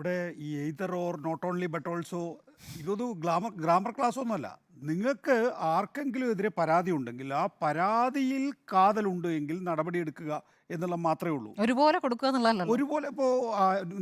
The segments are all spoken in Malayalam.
ഇവിടെ ഈ either or not only but also ഇതൊരു ഗ്രാമർ ക്ലാസ് ഒന്നുമല്ല. നിങ്ങൾക്ക് ആർക്കെങ്കിലും എതിരെ പരാതി ഉണ്ടെങ്കിൽ ആ പരാതിയിൽ കാതലുണ്ട് എങ്കിൽ നടപടിയെടുക്കുക എന്നുള്ളത് മാത്രമേ ഉള്ളൂ. ഒരുപോലെ കൊടുക്കുക എന്നുള്ളതല്ലല്ലോ. ഒരുപോലെ ഇപ്പോൾ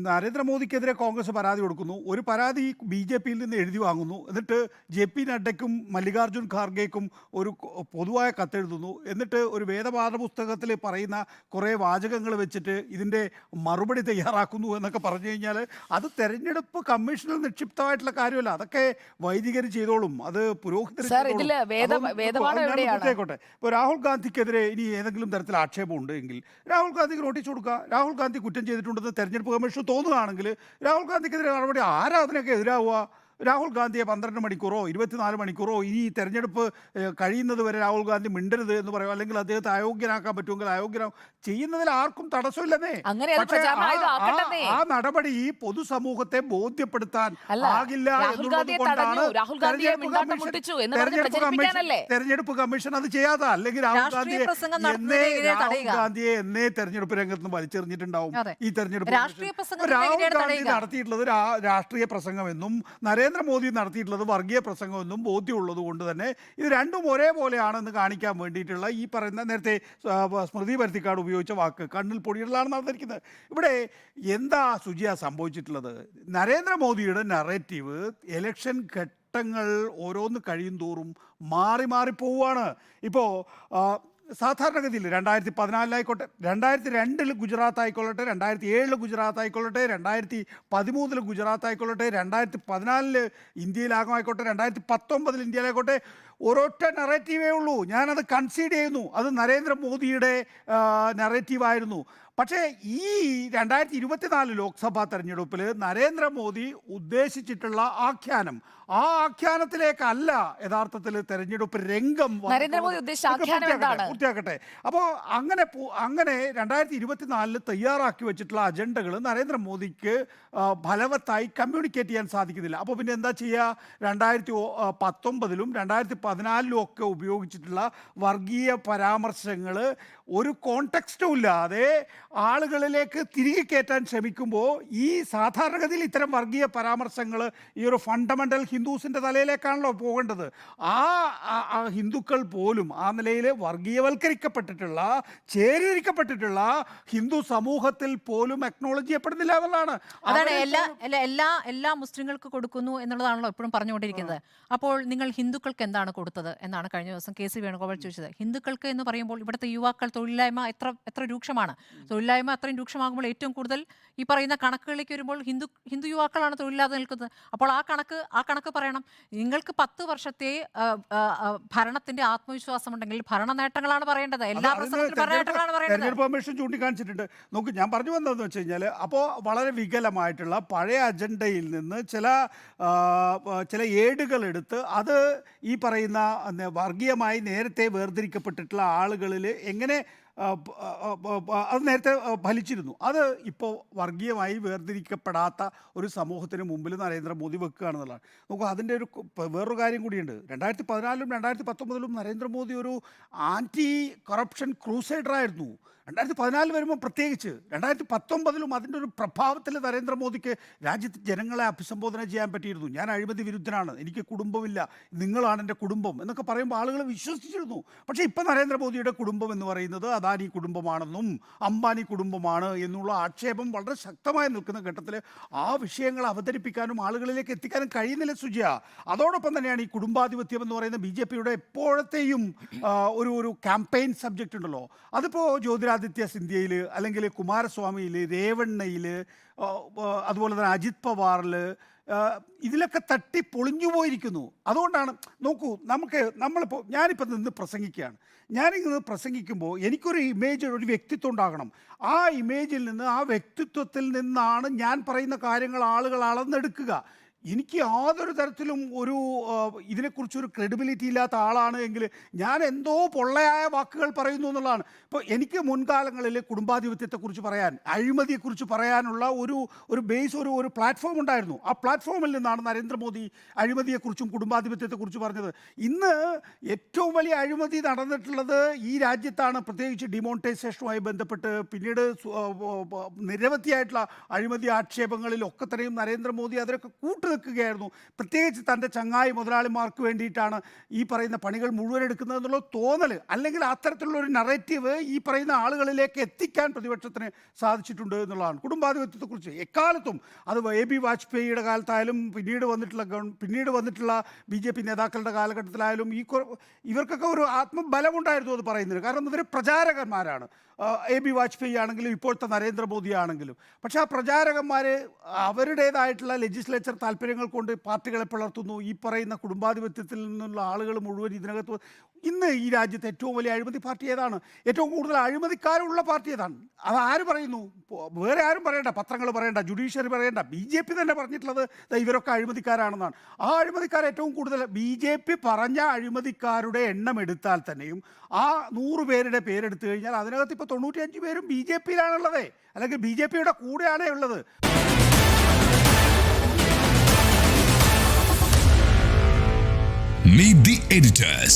നരേന്ദ്രമോദിക്കെതിരെ കോൺഗ്രസ് പരാതി കൊടുക്കുന്നു. ഒരു പരാതി ബി.ജെ.പിയിൽ നിന്ന് എഴുതി വാങ്ങുന്നു. എന്നിട്ട് ജെ.പി. നഡ്ഡയ്ക്കും മല്ലികാർജ്ജുൻ ഖാർഗെക്കും ഒരു പൊതുവായ കത്തെഴുതുന്നു. എന്നിട്ട് ഒരു വേദപാഠ പുസ്തകത്തിൽ പറയുന്ന കുറേ വാചകങ്ങൾ വെച്ചിട്ട് ഇതിൻ്റെ മറുപടി തയ്യാറാക്കുന്നു എന്നൊക്കെ പറഞ്ഞു കഴിഞ്ഞാൽ അത് തെരഞ്ഞെടുപ്പ് കമ്മീഷനിൽ നിക്ഷിപ്തമായിട്ടുള്ള കാര്യമല്ല. അതൊക്കെ വൈദികർ ചെയ്തോളും, അത് പുരോഹിതർ ചെയ്തോളും. ഇപ്പോൾ രാഹുൽ ഗാന്ധിക്കെതിരെ ഇനി ഏതെങ്കിലും തരത്തിൽ ആക്ഷേപം ഉണ്ട് എങ്കിൽ രാഹുൽ ഗാന്ധിക്ക് നോട്ടീസ് കൊടുക്കുക. രാഹുൽ ഗാന്ധി കുറ്റം ചെയ്തിട്ടുണ്ടെന്ന് തെരഞ്ഞെടുപ്പ് കമ്മീഷൻ തോന്നുകയാണെങ്കിൽ രാഹുൽ ഗാന്ധിക്കെതിരെ നടപടി. ആരാ അതിനൊക്കെ എതിരാവുക? രാഹുൽ ഗാന്ധിയെ 12 മണിക്കൂറോ 24 മണിക്കൂറോ ഈ തെരഞ്ഞെടുപ്പ് കഴിയുന്നത് വരെ രാഹുൽ ഗാന്ധി മിണ്ടരുത് എന്ന് പറയുമോ, അല്ലെങ്കിൽ അദ്ദേഹത്തെ അയോഗ്യനാക്കാൻ പറ്റുമെങ്കിൽ അയോഗ്യനാവും ചെയ്യുന്നതിൽ ആർക്കും തടസ്സമില്ലെന്നേ. പക്ഷേ ആ നടപടി ഈ പൊതുസമൂഹത്തെ ബോധ്യപ്പെടുത്താൻ ആകില്ല എന്നുള്ളത് കൊണ്ടാണ് തെരഞ്ഞെടുപ്പ് കമ്മീഷൻ അത് ചെയ്യാത്ത. അല്ലെങ്കിൽ രാഹുൽ ഗാന്ധിയെ എന്നേ തെരഞ്ഞെടുപ്പ് രംഗത്ത് നിന്ന് വലിച്ചെറിഞ്ഞിട്ടുണ്ടാവും ഈ തെരഞ്ഞെടുപ്പ്. രാഹുൽ ഗാന്ധി നടത്തിയിട്ടുള്ളത് രാഷ്ട്രീയ പ്രസംഗമെന്നും നരേന്ദ്രമോദി നടത്തിയിട്ടുള്ളത് വർഗീയ പ്രസംഗമെന്നും ബോധ്യമുള്ളത് കൊണ്ട് തന്നെ ഇത് രണ്ടും ഒരേപോലെയാണെന്ന് കാണിക്കാൻ വേണ്ടിയിട്ടുള്ള ഈ പറയുന്ന നേരത്തെ സ്മൃതി പരുത്തിക്കാട് ഉപയോഗിച്ച വാക്ക് കണ്ണിൽ പൊടിയിടലാണ് നടന്നിരിക്കുന്നത്. ഇവിടെ എന്താ സുജിയ സംഭവിച്ചിട്ടുള്ളത്? നരേന്ദ്രമോദിയുടെ നറേറ്റീവ് ഇലക്ഷൻ ഘട്ടങ്ങൾ ഓരോന്ന് കഴിയും തോറും മാറി മാറി പോവുകയാണ്. ഇപ്പോൾ സാധാരണഗതിയിൽ 2014 2002 ഗുജറാത്ത് ആയിക്കൊള്ളട്ടെ, 2007 ഗുജറാത്ത് ആയിക്കൊള്ളട്ടെ, 2013 ഗുജറാത്ത് ആയിക്കൊള്ളട്ടെ, 2014 ഇന്ത്യയിലാകമായിക്കോട്ടെ, 2019 ഇന്ത്യയിലായിക്കോട്ടെ, ഒരൊറ്റ നറേറ്റീവേ ഉള്ളൂ. ഞാനത് കൺസീഡ് ചെയ്യുന്നു. അത് നരേന്ദ്രമോദിയുടെ നറേറ്റീവായിരുന്നു. പക്ഷേ ഈ 2024 ലോക്സഭാ തെരഞ്ഞെടുപ്പിൽ നരേന്ദ്രമോദി ഉദ്ദേശിച്ചിട്ടുള്ള ആഖ്യാനം, ആ ആഖ്യാനത്തിലേക്കല്ല യഥാർത്ഥത്തിൽ തെരഞ്ഞെടുപ്പ് രംഗം പൂർത്തിയാക്കട്ടെ. അപ്പോൾ അങ്ങനെ 2024 തയ്യാറാക്കി വെച്ചിട്ടുള്ള അജണ്ടകൾ നരേന്ദ്രമോദിക്ക് ഫലവത്തായി കമ്മ്യൂണിക്കേറ്റ് ചെയ്യാൻ സാധിക്കുന്നില്ല. അപ്പോൾ പിന്നെ എന്താ ചെയ്യുക? 2019 2014 ഒക്കെ ഉപയോഗിച്ചിട്ടുള്ള വർഗീയ പരാമർശങ്ങൾ ഒരു കോണ്ടെക്സ്റ്റും ഇല്ലാതെ ആളുകളിലേക്ക് തിരികെ കയറ്റാൻ ശ്രമിക്കുമ്പോൾ ഈ സാധാരണഗതിയിൽ ഇത്തരം വർഗീയ പരാമർശങ്ങൾ ഈ ഒരു ഫണ്ടമെൻ്റൽ ഹിന്ദുസിൻ്റെ തലയിലേക്കാണല്ലോ പോകേണ്ടത്. ആ ഹിന്ദുക്കൾ പോലും ആ നിലയിൽ വർഗീയവൽക്കരിക്കപ്പെട്ടിട്ടുള്ള ചേരിതിരിക്കപ്പെട്ടിട്ടുള്ള ഹിന്ദു സമൂഹത്തിൽ പോലും അക്നോളജ് ചെയ്യപ്പെടുന്നില്ല എന്നുള്ളതാണ്. എല്ലാ മുസ്ലിങ്ങൾക്ക് കൊടുക്കുന്നു എന്നുള്ളതാണല്ലോ എപ്പോഴും പറഞ്ഞുകൊണ്ടിരിക്കുന്നത്. അപ്പോൾ നിങ്ങൾ ഹിന്ദുക്കൾക്ക് എന്താണ് കൊടുത്തത് എന്നാണ് കഴിഞ്ഞ ദിവസം കെ സി വേണുഗോപാൽ ചോദിച്ചത്. ഹിന്ദുക്കൾക്ക് എന്ന് പറയുമ്പോൾ ഇവിടുത്തെ യുവാക്കൾ തൊഴിലില്ലായ്മ എത്ര രൂക്ഷമാണ്. തൊഴിലില്ലായ്മ അത്രയും രൂക്ഷമാകുമ്പോൾ ഏറ്റവും കൂടുതൽ ഈ പറയുന്ന കണക്കുകളിലേക്ക് വരുമ്പോൾ ഹിന്ദു യുവാക്കളാണ് തൊഴിലില്ലാതെ നിൽക്കുന്നത്. അപ്പോൾ ആ കണക്ക് പറയണം. നിങ്ങൾക്ക് 10 വർഷത്തെ ഭരണത്തിന്റെ ആത്മവിശ്വാസം ഉണ്ടെങ്കിൽ ഭരണ നേട്ടങ്ങളാണ് പറയേണ്ടത്. എല്ലാ പ്രശ്നത്തിലും ഭരണ നേട്ടങ്ങളാണ് പറയേണ്ടത്. കമ്മീഷൻ ചൂണ്ടിക്കാണിച്ചിട്ടുണ്ട്. നോക്ക്, ഞാൻ പറഞ്ഞു വന്നതെന്ന് വെച്ച് കഴിഞ്ഞാൽ, അപ്പോൾ വളരെ വികലമായിട്ടുള്ള പഴയ അജണ്ടയിൽ നിന്ന് ചില ഏടുകൾ എടുത്ത് അത് ഈ പറയുന്ന വർഗീയമായി നേരത്തെ വേർതിരിക്കപ്പെട്ടിട്ടുള്ള ആളുകളിൽ എങ്ങനെ അത് നേരത്തെ ഫലിച്ചിരുന്നു, അത് ഇപ്പോൾ വർഗീയമായി വേർതിരിക്കപ്പെടാത്ത ഒരു സമൂഹത്തിന് മുമ്പിൽ നരേന്ദ്രമോദി വെക്കുകയാണെന്നുള്ളതാണ്. നോക്കൂ, അതിൻ്റെ വേറൊരു കാര്യം കൂടിയുണ്ട്. 2014 2019 നരേന്ദ്രമോദി ഒരു ആൻറ്റി കറപ്ഷൻ ക്രൂസൈഡറായിരുന്നു. 2014 വരുമ്പോൾ പ്രത്യേകിച്ച് 2019 അതിൻ്റെ ഒരു പ്രഭാവത്തിൽ നരേന്ദ്രമോദിക്ക് രാജ്യത്തെ ജനങ്ങളെ അഭിസംബോധന ചെയ്യാൻ പറ്റിയിരുന്നു. ഞാൻ അഴിമതി വിരുദ്ധനാണ്, എനിക്ക് കുടുംബമില്ല, നിങ്ങളാണ് എൻ്റെ കുടുംബം എന്നൊക്കെ പറയുമ്പോൾ ആളുകൾ വിശ്വസിച്ചിരുന്നു. പക്ഷേ ഇപ്പം നരേന്ദ്രമോദിയുടെ കുടുംബം എന്ന് പറയുന്നത് അദാനി കുടുംബമാണെന്നും അംബാനി കുടുംബമാണ് എന്നുള്ള ആക്ഷേപം വളരെ ശക്തമായി നിൽക്കുന്ന ഘട്ടത്തിൽ ആ വിഷയങ്ങൾ അവതരിപ്പിക്കാനും ആളുകളിലേക്ക് എത്തിക്കാനും കഴിയുന്നില്ല സുജിയ. അതോടൊപ്പം തന്നെയാണ് ഈ കുടുംബാധിപത്യം എന്ന് പറയുന്ന ബി.ജെ.പിയുടെ എപ്പോഴത്തെയും ഒരു ക്യാമ്പയിൻ സബ്ജക്റ്റ് ഉണ്ടല്ലോ. അതിപ്പോൾ ജ്യോതിരാദിത്യ സിന്ധ്യയിൽ, അല്ലെങ്കിൽ കുമാരസ്വാമിയിൽ, രേവണ്ണയിൽ, അതുപോലെ തന്നെ അജിത് പവാറിൽ, ഇതിലൊക്കെ തട്ടി പൊളിഞ്ഞു പോയിരിക്കുന്നു. അതുകൊണ്ടാണ് നോക്കൂ, ഞാനിപ്പോൾ നിന്ന് പ്രസംഗിക്കുകയാണ്. ഞാനിങ്ങനെ പ്രസംഗിക്കുമ്പോൾ എനിക്കൊരു ഇമേജ്, ഒരു വ്യക്തിത്വം ഉണ്ടാകണം. ആ ഇമേജിൽ നിന്ന്, ആ വ്യക്തിത്വത്തിൽ നിന്നാണ് ഞാൻ പറയുന്ന കാര്യങ്ങൾ ആളുകൾ അളന്നെടുക്കുക. എനിക്ക് യാതൊരു തരത്തിലും ഒരു ഇതിനെക്കുറിച്ചൊരു ക്രെഡിബിലിറ്റി ഇല്ലാത്ത ആളാണ് എങ്കിൽ ഞാൻ എന്തോ പൊള്ളയായ വാക്കുകൾ പറയുന്നു എന്നുള്ളതാണ്. ഇപ്പോൾ എനിക്ക് മുൻകാലങ്ങളിൽ കുടുംബാധിപത്യത്തെക്കുറിച്ച് പറയാൻ, അഴിമതിയെക്കുറിച്ച് പറയാനുള്ള ഒരു ബേസ്, ഒരു പ്ലാറ്റ്ഫോം ഉണ്ടായിരുന്നു. ആ പ്ലാറ്റ്ഫോമിൽ നിന്നാണ് നരേന്ദ്രമോദി അഴിമതിയെക്കുറിച്ചും കുടുംബാധിപത്യത്തെക്കുറിച്ച് പറഞ്ഞത്. ഇന്ന് ഏറ്റവും വലിയ അഴിമതി നടന്നിട്ടുള്ളത് ഈ രാജ്യത്താണ്, പ്രത്യേകിച്ച് ഡിമോണിറ്റൈസേഷനുമായി ബന്ധപ്പെട്ട്. പിന്നീട് നിരവധിയായിട്ടുള്ള അഴിമതി ആക്ഷേപങ്ങളിലൊക്കെ തന്നെയും നരേന്ദ്രമോദി അതിനൊക്കെ നിൽക്കുകയായിരുന്നു. പ്രത്യേകിച്ച് തൻ്റെ ചങ്ങായി മുതലാളിമാർക്ക് വേണ്ടിയിട്ടാണ് ഈ പറയുന്ന പണികൾ മുഴുവൻ എടുക്കുന്നത് എന്നുള്ള തോന്നൽ, അല്ലെങ്കിൽ അത്തരത്തിലുള്ള ഒരു നറേറ്റീവ് ഈ പറയുന്ന ആളുകളിലേക്ക് എത്തിക്കാൻ പ്രതിപക്ഷത്തിന് സാധിച്ചിട്ടുണ്ട് എന്നുള്ളതാണ്. കുടുംബാധിപത്യത്തെക്കുറിച്ച് എക്കാലത്തും, അത് AB വാജ്പേയിയുടെ കാലത്തായാലും പിന്നീട് വന്നിട്ടുള്ള BJP നേതാക്കളുടെ കാലഘട്ടത്തിലായാലും ഇവർക്കൊക്കെ ഒരു ആത്മബലമുണ്ടായിരുന്നു അത് പറയുന്നത്. കാരണം ഇവർ പ്രചാരകന്മാരാണ്. AB വാജ്പേയി ആണെങ്കിലും ഇപ്പോഴത്തെ നരേന്ദ്രമോദി ആണെങ്കിലും. പക്ഷേ ആ പ്രചാരകന്മാർ അവരുടേതായിട്ടുള്ള ലെജിസ്ലേച്ചർ താല്പര്യങ്ങൾ കൊണ്ട് പാർട്ടികളെ പിളർത്തുന്നു. ഈ പറയുന്ന കുടുംബാധിപത്യത്തിൽ നിന്നുള്ള ആളുകൾ മുഴുവൻ ഇതിനകത്ത്. ഇന്ന് ഈ രാജ്യത്ത് ഏറ്റവും വലിയ അഴിമതി പാർട്ടി ഏതാണ്? ഏറ്റവും കൂടുതൽ അഴിമതിക്കാരുള്ള പാർട്ടി ഏതാണ്? അത് ആര് പറയുന്നു? വേറെ ആരും പറയണ്ട, പത്രങ്ങൾ പറയണ്ട, ജുഡീഷ്യറി പറയണ്ട, BJP തന്നെ പറഞ്ഞിട്ടുള്ളത് ഇവരൊക്കെ അഴിമതിക്കാരാണെന്നാണ്. ആ അഴിമതിക്കാർ ഏറ്റവും കൂടുതൽ BJP പറഞ്ഞ അഴിമതിക്കാരുടെ എണ്ണം എടുത്താൽ തന്നെയും ആ 100 പേരുടെ പേരെടുത്തു കഴിഞ്ഞാൽ അതിനകത്ത് ഇപ്പോൾ 95 പേരും BJPയിലാണുള്ളത്, അല്ലെങ്കിൽ BJPയുടെ കൂടെയാണേ ഉള്ളത്. Meet the editors.